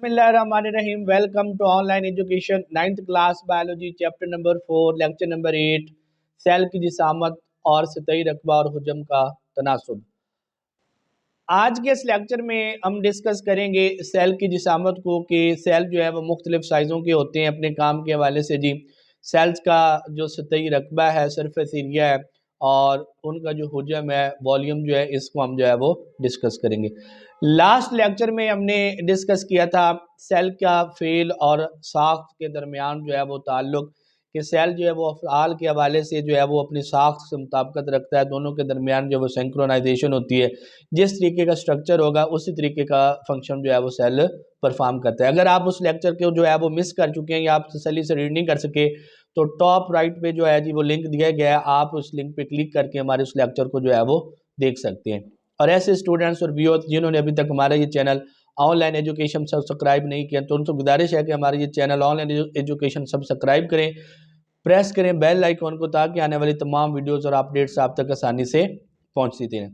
बिस्मिल्लाहिर्रहमानिर्रहीम। Welcome to online education 9th class biology chapter number 4 lecture number 8 cell की जिसामत और सतही रकबा और हुजम का तनासुब। आज के इस लेक्चर में हम डिस्कस करेंगे सेल की जिसामत को कि सेल जो है वो मुख्तलिफ साइज़ों के होते हैं अपने काम के हवाले से। जी सेल्स का जो सतही रकबा है, सरफेस एरिया है और उनका जो हुजम है, वॉल्यूम जो है, इसको हम जो है वो डिस्कस करेंगे। लास्ट लेक्चर में हमने डिस्कस किया था सेल का फेल और साख्त के दरमियान जो है वो ताल्लुक, कि सेल जो है वो अफ़आल के हवाले से जो है वो अपनी साख्त से मुताबिकत रखता है, दोनों के दरमियान जो वो सिंक्रोनाइजेशन होती है, जिस तरीके का स्ट्रक्चर होगा उसी तरीके का फंक्शन जो है वो सेल परफॉर्म करता है। अगर आप उस लेक्चर को जो है वो मिस कर चुके हैं या आप तसल्ली से रीड नहीं कर सके तो टॉप राइट पे जो है जी वो लिंक दिया गया है, आप उस लिंक पे क्लिक करके हमारे उस लेक्चर को जो है वो देख सकते हैं। और ऐसे स्टूडेंट्स और व्यूअर्स जिन्होंने अभी तक हमारा ये चैनल ऑनलाइन एजुकेशन सब्सक्राइब नहीं किया तो उनसे गुजारिश है कि हमारे ये चैनल ऑनलाइन एजुकेशन सब्सक्राइब करें, प्रेस करें बेल आइकॉन को, ताकि आने वाली तमाम वीडियोस और अपडेट्स आप तक आसानी से पहुंचती रहें।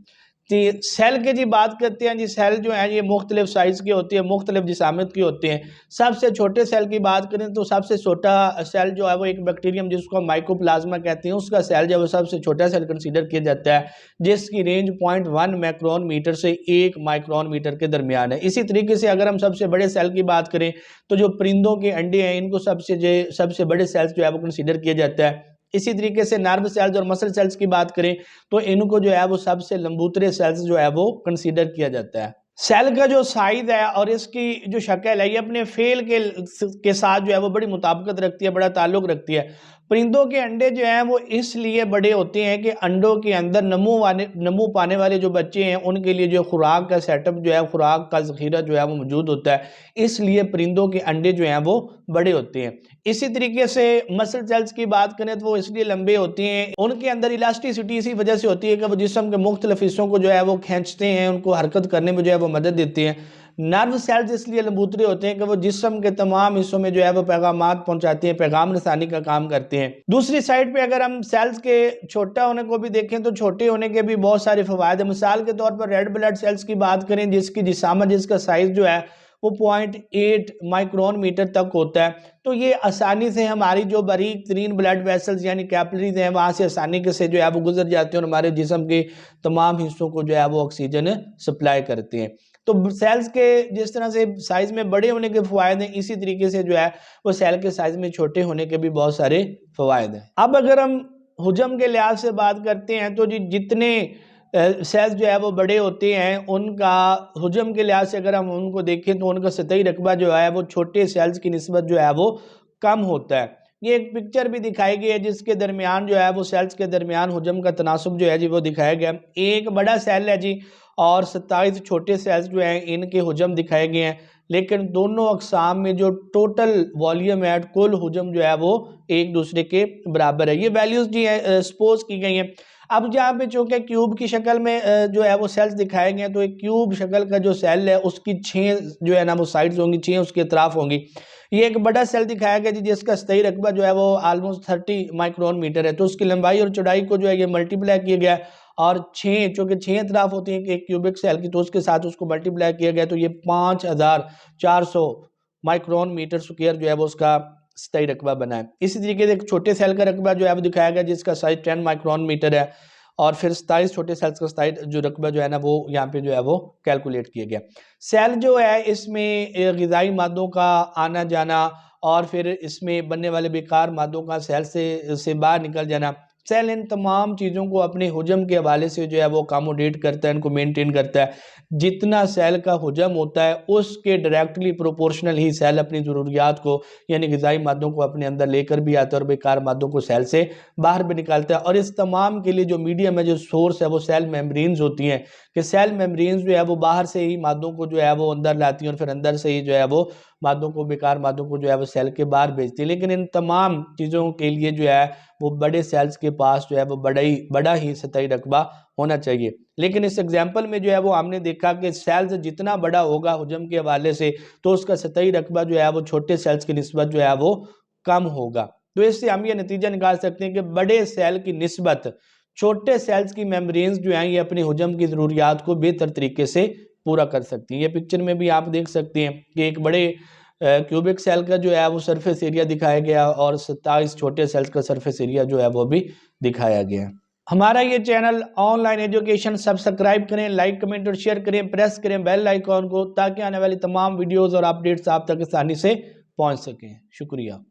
जी सेल की जी बात करते हैं। जी सेल जो है ये मुख्तलिफ साइज़ की होती है, मुख्तलिफ जिसामत की होती हैं। सबसे छोटे सेल की बात करें तो सबसे छोटा सेल जो है वो एक बैक्टीरियम जिसको माइकोप्लाज्मा कहते हैं, उसका सेल जो है वो सबसे छोटा सेल कंसीडर किया जाता है, जिसकी रेंज 0.1 माइक्रोन मीटर से 1 माइक्रोन मीटर के दरमियान है। इसी तरीके से अगर हम सबसे बड़े सेल की बात करें तो जो परिंदों के अंडे हैं इनको सबसे बड़े सेल्स जो है वो कंसीडर किया जाता है। इसी तरीके से नर्व सेल्स और मसल सेल्स की बात करें तो इनको जो है वो सबसे लंबूतरे सेल्स जो है वो कंसीडर किया जाता है। सेल का जो साइज है और इसकी जो शक्ल है ये अपने फेल के साथ जो है वो बड़ी मुताबिकत रखती है, बड़ा ताल्लुक रखती है। परिंदों के अंडे जो हैं वो इसलिए बड़े होते हैं कि अंडों के अंदर नमू पाने वाले जो बच्चे हैं उनके लिए जो खुराक का सेटअप जो है, खुराक का ज़ख़ीरा जो है वो मौजूद होता है, इसलिए परिंदों के अंडे जो हैं वो बड़े होते हैं। इसी तरीके से मसल सेल्स की बात करें तो वो इसलिए लंबे होते हैं, उनके अंदर इलास्टिसिटी इसी वजह से होती है कि वो जिस्म के मुख्तलिफ हिस्सों को जो है वो खींचते हैं, उनको हरकत करने में जो है वो मदद देते हैं। नर्व सेल्स इसलिए लंबूतरे होते हैं कि वो जिस्म के तमाम हिस्सों में जो है वो पैगामात पहुंचाते हैं, पैगाम रसानी का काम करते हैं। दूसरी साइड पे अगर हम सेल्स के छोटा होने को भी देखें तो छोटे होने के भी बहुत सारे फवायद है। मिसाल के तौर पर रेड ब्लड सेल्स की बात करें जिसकी जिसामत, जिसका साइज जो है वो 0.8 माइक्रोन मीटर तक होता है, तो ये आसानी से हमारी जो बारीक तरीन ब्लड वेसल्स यानी कैपिलरीज हैं वहाँ से आसानी से जो है वो गुजर जाते हैं और हमारे जिस्म के तमाम हिस्सों को जो है वो ऑक्सीजन सप्लाई करते हैं। तो सेल्स के जिस तरह से साइज में बड़े होने के फवायद हैं, इसी तरीके से जो है वो सेल के साइज में छोटे होने के भी बहुत सारे फवायद हैं। अब अगर हम हुजम के लिहाज से बात करते हैं तो जी जितने सेल्स जो है वो बड़े होते हैं उनका हुजम के लिहाज से अगर हम उनको देखें तो उनका सतही रकबा जो है वो छोटे सेल्स की निस्बत जो है वो कम होता है। ये एक पिक्चर भी दिखाई गई है जिसके दरमियान जो है वो सेल्स के दरमियान हुजम का तनासुब जो है जी वो दिखाया गया। एक बड़ा सेल है जी और 27 छोटे सेल्स जो हैं इनके हुजम दिखाए गए हैं, लेकिन दोनों अकसाम में जो टोटल वॉल्यूम है, कुल हुजम जो है वो एक दूसरे के बराबर है। ये वैल्यूज जी सपोज की गई हैं। अब जहाँ पे चूंकि क्यूब की शक्ल में जो है वो सेल्स दिखाए गए हैं, तो एक क्यूब शक्ल का जो सेल है उसकी 6 जो है ना वो साइड्स होंगी, 6 उसके अतराफ होंगी। ये एक बड़ा सेल दिखाया गया जी जिसका सतही रकबा जो है वो ऑलमोस्ट 30 माइक्रोन मीटर है, तो उसकी लंबाई और चौड़ाई को जो है ये मल्टीप्लाई किया गया और 6 चूँकि 6 अतराफ होती हैं एक क्यूबिक सेल की, तो उसके साथ उसको मल्टीप्लाई किया गया तो ये 5400 माइक्रोन मीटर स्क्वायर जो है वो उसका सतही रकबा बना है। इसी तरीके से एक छोटे सेल का रकबा जो है वो दिखाया गया जिसका साइज 10 माइक्रोन मीटर है और फिर 27 छोटे सेल्स का सतही जो रकबा जो है ना वो यहाँ पे जो है वो कैलकुलेट किया गया। सेल जो है इसमें ग़िज़ाई मादों का आना जाना और फिर इसमें बनने वाले बेकार मादों का सेल से बाहर निकल जाना, सेल इन तमाम चीज़ों को अपने हुजम के हवाले से जो है वो अकोमोडेट करता है, इनको मेंटेन करता है। जितना सेल का हुजम होता है उसके डायरेक्टली प्रोपोर्शनल ही सेल अपनी ज़रूरियात को यानी ग़िज़ाई मादों को अपने अंदर लेकर भी आता है और बेकार मादों को सेल से बाहर भी निकालता है। और इस तमाम के लिए जो मीडियम है, जो सोर्स है, वो सेल मेम्ब्रेन्स होती हैं कि सेल मेम्ब्रेन्स जो है वो बाहर से ही मादों को जो है वो अंदर लाती हैं और फिर अंदर से ही जो है वो मादों को, बेकार मादों को जो है वो सेल के बाहर भेजती है। लेकिन इन तमाम चीज़ों के लिए जो है वो बड़े सेल्स के पास जो है वो बड़ा ही सतही रकबा होना चाहिए। लेकिन इस एग्जाम्पल में जो है वो हमने देखा कि सेल्स जितना बड़ा होगा हुजम के हवाले से तो उसका सतही रकबा जो है वो छोटे सेल्स की निस्बत जो है वो कम होगा। तो इससे हम ये नतीजा निकाल सकते हैं कि बड़े सेल की निस्बत छोटे सेल्स की मेम्ब्रेन्स जो हैं ये अपनी हुजम की ज़रूरियात को बेहतर तरीके से पूरा कर सकती हैं। ये पिक्चर में भी आप देख सकते हैं कि एक बड़े क्यूबिक सेल का जो है वो सरफेस एरिया दिखाया गया और 27 छोटे सेल्स का सरफेस एरिया जो है वो भी दिखाया गया। हमारा ये चैनल ऑनलाइन एजुकेशन सब्सक्राइब करें, लाइक कमेंट और शेयर करें, प्रेस करें बेल आइकॉन को, ताकि आने वाली तमाम वीडियोस और अपडेट्स आप तक आसानी से पहुंच सकें। शुक्रिया।